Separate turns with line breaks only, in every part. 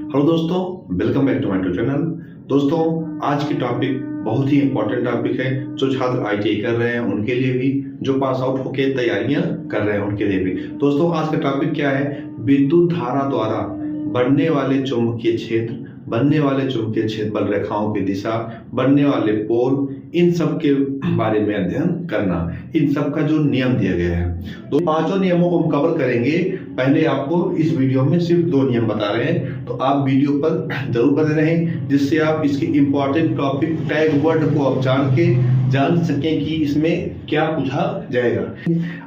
Hello दोस्तों, welcome back to my channel. दोस्तों, आज की टॉपिक बहुत ही इंपॉर्टेंट टॉपिक है। जो छात्र आईटीआई कर रहे हैं उनके लिए भी, जो पास आउट होके तैयारियां कर रहे हैं उनके लिए भी। दोस्तों, आज का टॉपिक क्या है? विद्युत धारा द्वारा बनने वाले चुंबकीय क्षेत्र, बनने वाले चुंबकीय क्षेत्र बल रेखाओं की दिशा, बनने वाले पोल, इन सब के बारे में अध्ययन करना, इन सब का जो नियम दिया गया है। तो पांचों नियमों को हम कवर करेंगे। पहले आपको इस वीडियो में सिर्फ 2 नियम बता रहे हैं, तो आप वीडियो पर जरूर बने रहें, जिससे आप इसके इंपॉर्टेंट टॉपिक टैग वर्ड को आप जान सकें कि इसमें क्या पूछा जाएगा।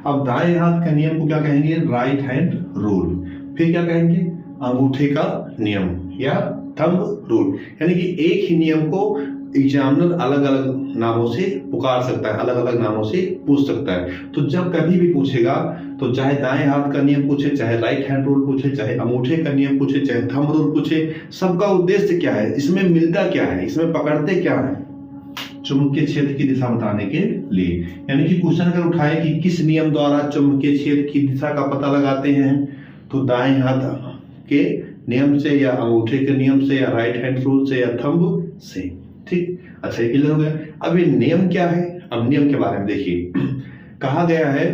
अब दाएं हाथ का नियम को क्या कहेंगे? Right hand rule. फिर क्या कहेंगे? अंगूठे का नियम या थंब रूल। यानी कि एक ही नियम को एग्जामिनर अलग अलग नामों से पुकार सकता है, अलग अलग नामों से पूछ सकता है। तो जब कभी भी पूछेगा तो चाहे दाएं हाथ का नियम पूछे, चाहे राइट हैंड रूल पूछे, चाहे अंगूठे का नियम पूछे, चाहे थंब रूल पूछे, सबका उद्देश्य क्या है, इसमें मिलता क्या है, इसमें पकड़ते क्या है? चुंबकीय क्षेत्र की दिशा बताने के लिए। यानी कि क्वेश्चन अगर उठाए कि किस नियम द्वारा चुंबकीय क्षेत्र की दिशा का पता लगाते हैं, तो दाएं हाथ के नियम से, या अंगूठे के नियम से, या राइट हैंड रूल से, या थंब से। ठीक, अच्छा, ये क्लियर हो गया। अब ये नियम क्या है? अब नियम के बारे में देखिए। कहा गया है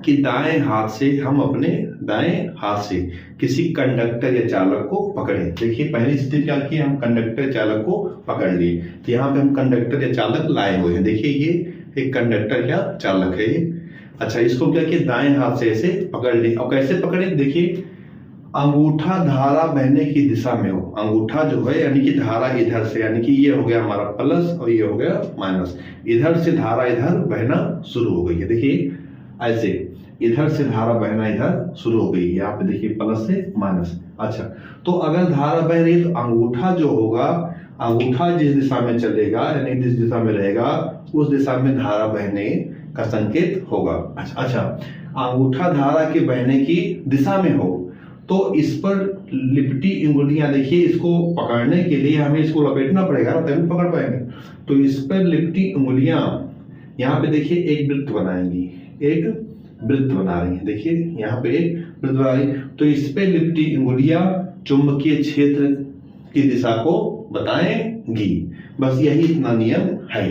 कि दाएं हाथ से हम अपने दाएं हाथ से किसी कंडक्टर या चालक को पकड़े। देखिए, पहली स्थिति क्या की? हम कंडक्टर चालक को पकड़ लिए। तो यहाँ पे हम कंडक्टर या चालक लाए हुए हैं। देखिए, ये एक कंडक्टर या चालक है ये। अच्छा, इसको क्या किया? दाएं हाथ से ऐसे पकड़ लिए। और कैसे पकड़े? देखिए, अंगूठा धारा बहने की दिशा में हो। अंगूठा जो है यानी कि धारा इधर से, यानी कि ये हो गया हमारा प्लस और ये हो गया माइनस। इधर से धारा इधर बहना शुरू हो गई है। देखिए, ऐसे इधर से धारा बहना इधर शुरू हो गई है। यहाँ पे देखिए, प्लस से माइनस। अच्छा, तो अगर धारा बह रही है तो अंगूठा जो होगा, अंगूठा जिस दिशा में चलेगा यानी जिस दिशा में रहेगा, उस दिशा में धारा बहने का संकेत होगा। अच्छा, अंगूठा धारा के बहने की दिशा में हो तो इस पर लिपटी उंगलियां, देखिए, इसको पकड़ने के लिए हमें इसको लपेटना पड़ेगा ना, तभी पकड़ पाएंगे। तो इस पर लिपटी उंगलियां यहाँ पे देखिए एक वृत्त बनाएंगी, एक वृत्त बना रही है। देखिए, यहाँ पे एक वृत्त बना रही। तो इस पे लिपटी उंगलियां चुंबकीय क्षेत्र की दिशा को बताएंगी। बस यही इतना नियम है।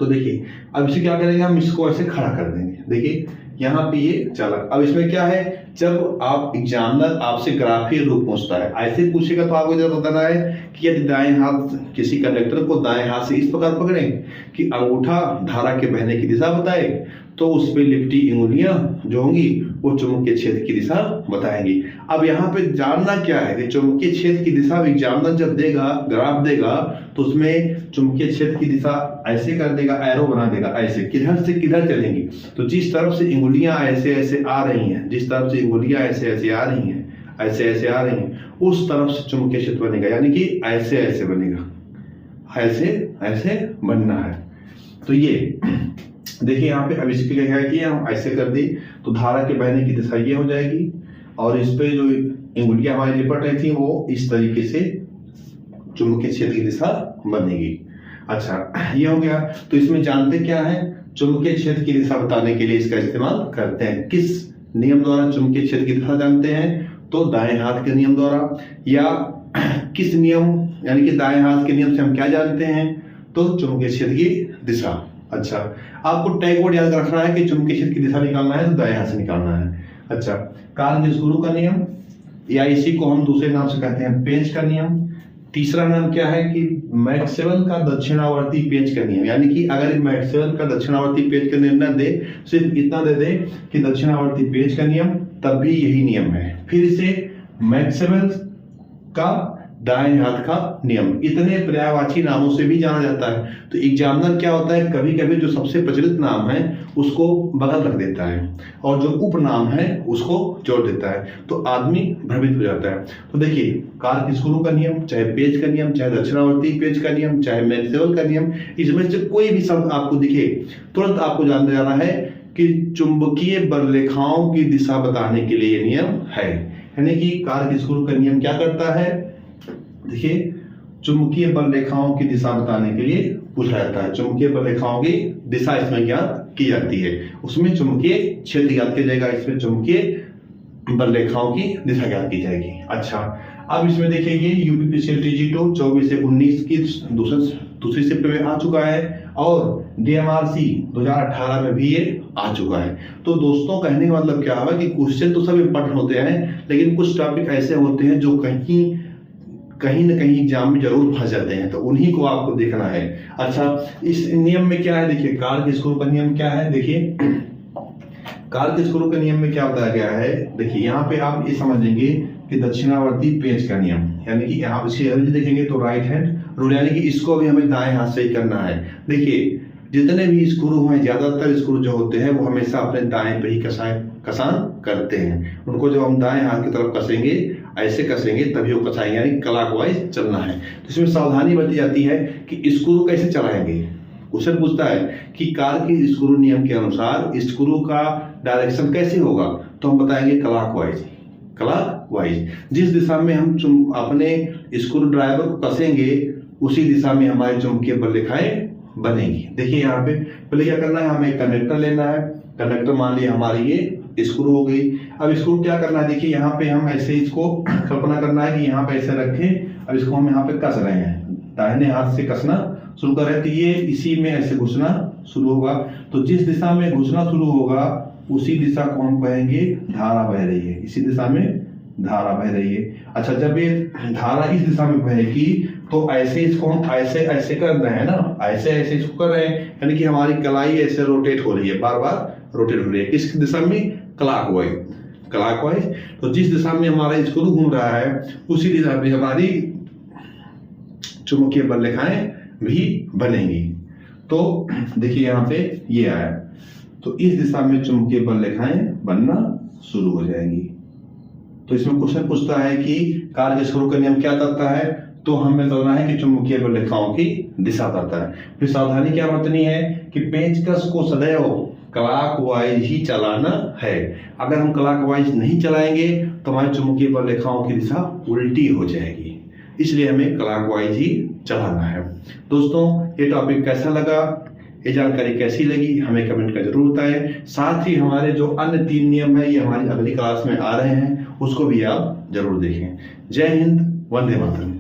तो देखिए, अब इसे क्या करेंगे? हम इसको ऐसे खड़ा कर देंगे। देखिए, यहाँ पे ये चालक। अब इसमें क्या है? जब आप एग्जामिनर आपसे ग्राफीय रूप पूछता है, ऐसे पूछेगा तो आपको जब बताना है कि यदि दाएं हाथ किसी कंडक्टर को दाएं हाथ से इस प्रकार पकड़ें कि अंगूठा धारा के बहने की दिशा बताए, तो उस पे लिपटी उंगलियां जो होंगी वो चुंबकीय क्षेत्र की दिशा बताएंगी। अब यहाँ पे जानना क्या है कि चुंबकीय क्षेत्र की दिशा एग्जामिनर जब देगा, ग्राफ देगा, तो उसमें चुंबकीय क्षेत्र की दिशा ऐसे कर देगा, एरो बना देगा, ऐसे किधर से किधर चलेंगी। तो जिस तरफ से उंगलियां ऐसे ऐसे आ रही हैं, जिस तरफ से उंगलियां ऐसे ऐसे आ रही हैं, ऐसे ऐसे आ रही हैं, उस तरफ से चुंबकीय क्षेत्र बनेगा। यानी कि ऐसे ऐसे बनेगा, ऐसे ऐसे बनना है। तो ये देखिए, यहाँ पे अब इसके क्या है कि हम ऐसे कर दी तो धारा के बहने की दिशा ये हो जाएगी, और इस पे जो उंगलियां हमारी लिपट रही थी वो इस तरीके से चुंबकीय क्षेत्र की दिशा बनेगी। अच्छा, ये हो गया। तो इसमें जानते क्या है? चुंबकीय क्षेत्र की दिशा बताने के लिए इसका इस्तेमाल करते हैं। किस नियम द्वारा चुंबकीय क्षेत्र की दिशा जानते हैं? तो दाएं हाथ के नियम द्वारा। या किस नियम, यानी कि दाएं हाथ के नियम से हम क्या जानते हैं? तो चुंबकीय क्षेत्र की दिशा। अच्छा, आपको टैग वर्ड याद रखना है कि चुंबकीय क्षेत्र की दिशा निकालना है तो दाएं हाथ से निकालना है। अच्छा, कार्ल का नियम, या इसी को हम दूसरे नाम से कहते हैं पेंच का नियम। तीसरा नाम क्या है कि मैक्सवेल का दक्षिणावर्ती पेंच का नियम। यानी कि अगर मैक्सवेल का दक्षिणावर्ती पेंच का नियम न दे, सिर्फ इतना दे दे कि दक्षिणावर्ती पेंच का नियम, तब भी यही नियम है। फिर इसे मैक्सवेल का दाएं हाथ का नियम, इतने पर्यायवाची नामों से भी जाना जाता है। तो एग्जामिनर क्या होता है, कभी कभी जो सबसे प्रचलित नाम है उसको बगल रख देता है और जो उपनाम है उसको जोड़ देता है, तो आदमी भ्रमित हो जाता है। तो देखिए, कार्ल का नियम, चाहे पेंच का नियम, चाहे दक्षिणावर्ती पेंच का नियम, चाहे मैक्सवेल का नियम, इसमें से कोई भी शब्द आपको दिखे, तुरंत आपको जानते जाना है कि चुंबकीय बल रेखाओं की दिशा बताने के लिए ये नियम है। यानी कि कार्ल का नियम क्या करता है? देखिए, चुंबकीय बल रेखाओं की दिशा बताने के लिए पूछा जाता है। चुंबकीय बल रेखाओं की दिशा इसमें ज्ञात की जाती है। उसमें चुंबकीय क्षेत्र ज्ञात किया जाएगा, इसमें चुंबकीय बल रेखाओं की दिशा ज्ञात की जाएगी। अच्छा, अब इसमें देखिए ये यूपीपीसीएल TG2 24 से 19 की दूसरी शिफ्ट में आ चुका है और DMRC 2018 में भी ये आ चुका है। तो दोस्तों कहने का मतलब क्या हुआ कि क्वेश्चन तो सब इम्पोर्टेंट होते हैं, लेकिन कुछ टॉपिक ऐसे होते हैं जो कहीं न कहीं एग्जाम में जरूर फंस जाते हैं, तो उन्हीं को आपको देखना है। अच्छा, इस नियम में क्या है, देखिए कार्ग स्क्रू का नियम क्या है। देखिए कार्ग स्क्रू के नियम में क्या बताया गया है, देखिए यहाँ पे आप ये समझेंगे कि दक्षिणावर्ती पेंच का नियम, यानी कि यहाँ पे देखेंगे तो राइट हैंड रूल, यानी कि इसको भी हमें दाएं हाथ से ही करना है। देखिए जितने भी स्क्रू हैं, ज्यादातर स्क्रू जो होते हैं वो हमेशा अपने दाएं पे ही कसान करते हैं। उनको जब हम दाएं हाथ की तरफ कसेंगे, ऐसे कसेंगे तभी वो कसाएंगे, यानी क्लॉकवाइज चलना है। तो इसमें सावधानी बरती जाती है कि स्क्रू कैसे चलाएंगे। क्वेश्चन पूछता है कि कार के स्क्रू नियम के अनुसार स्क्रू का डायरेक्शन कैसे होगा, तो हम बताएंगे क्लॉकवाइज। जिस दिशा में हम अपने स्क्रू ड्राइवर को कसेंगे उसी दिशा में हमारे चुंबकीय बल रेखाएं बनेगी। देखिए यहाँ पे पहले क्या करना है, हमें कंडक्टर लेना है। कंडक्टर मान लिया हमारी ये स्क्रू हो गई। अब स्क्रू क्या करना है, देखिए यहाँ पे हम ऐसे इसको कल्पना करना है कि यहाँ पे ऐसे रखें। अब इसको हम यहाँ पे कस रहे हैं, दाहिने हाथ से कसना शुरू कर रहे हैं, तो ये इसी में ऐसे घुसना शुरू होगा। तो जिस दिशा में घुसना शुरू होगा उसी दिशा को हम कहेंगे धारा बह रही है, इसी दिशा में धारा बह रही है। अच्छा, जब ये धारा इस दिशा में बहेगी तो ऐसे इसको हम ऐसे कर रहे हैं ना, ऐसे इसको कर रहे हैं, यानी कि हमारी कलाई ऐसे रोटेट हो रही है, बार बार रोटेट हो रही है। किस दिशा में, क्लॉकवाइज। तो जिस दिशा में हमारा स्क्रू घूम रहा है उसी दिशा में हमारी चुंबकीय बल रेखाएं भी बनेंगी। तो देखिए यहाँ पे ये आया, तो इस दिशा में चुंबकीय बल रेखाएं बनना शुरू हो जाएंगी। तो इसमें क्वेश्चन पूछता है कि कार्ग स्क्रू का नियम क्या बताता है, तो हमें बताना है कि चुंबकीय बल रेखाओं की दिशा बताता है। फिर सावधानी क्या बरतनी है कि पेंचकस को सदैव क्लॉकवाइज ही चलाना है। अगर हम क्लॉकवाइज नहीं चलाएंगे तो हमारी चुंबकीय बल रेखाओं की दिशा उल्टी हो जाएगी, इसलिए हमें क्लॉकवाइज ही चलाना है। दोस्तों ये टॉपिक कैसा लगा, ये जानकारी कैसी लगी, हमें कमेंट कर जरूर बताएं। साथ ही हमारे जो अन्य 3 नियम है ये हमारी अगली क्लास में आ रहे हैं, उसको भी आप जरूर देखें। जय हिंद, वंदे मातरम।